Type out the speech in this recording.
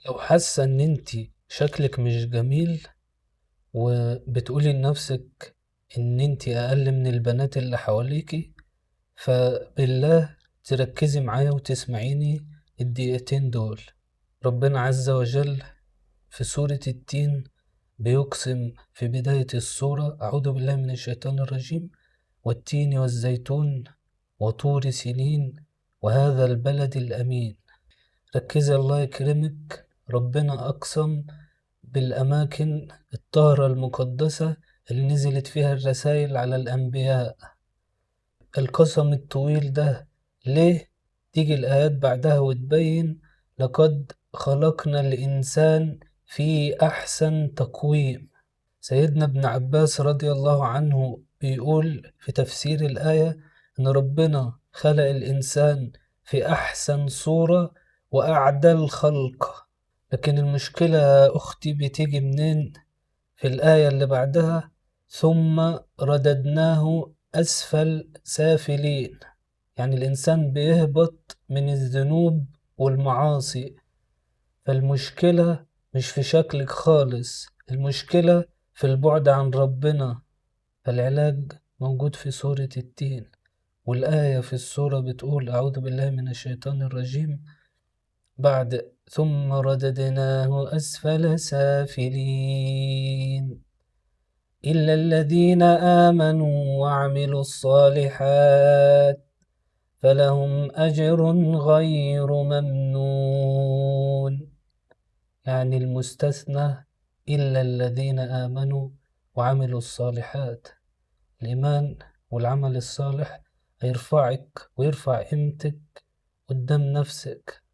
لو حاسة ان انتي شكلك مش جميل وبتقولي لنفسك ان انتي اقل من البنات اللي حواليكي، فبالله تركزي معايا وتسمعيني الدقيقتين دول. ربنا عز وجل في سورة التين بيقسم في بداية السورة: أعوذ بالله من الشيطان الرجيم، والتين والزيتون وطور سينين وهذا البلد الأمين. ركزي الله يكرمك، ربنا أقسم بالأماكن الطاهرة المقدسة اللي نزلت فيها الرسائل على الأنبياء. القسم الطويل ده ليه؟ تيجي الآيات بعدها وتبين: لقد خلقنا الإنسان في أحسن تقويم. سيدنا ابن عباس رضي الله عنه بيقول في تفسير الآية إن ربنا خلق الإنسان في أحسن صورة وأعدل خلق. لكن المشكلة يا أختي بتيجي منين؟ في الآية اللي بعدها: ثم رددناه أسفل سافلين. يعني الإنسان بيهبط من الذنوب والمعاصي. فالمشكلة مش في شكلك خالص، المشكلة في البعد عن ربنا. فالعلاج موجود في سورة التين، والآية في السورة بتقول: أعوذ بالله من الشيطان الرجيم، بعد ثم رددناه أسفل سافلين إلا الذين آمنوا وعملوا الصالحات فلهم أجر غير ممنون. يعني المستثنى إلا الذين آمنوا وعملوا الصالحات. الإيمان والعمل الصالح هيرفعك ويرفع قيمتك قدام نفسك.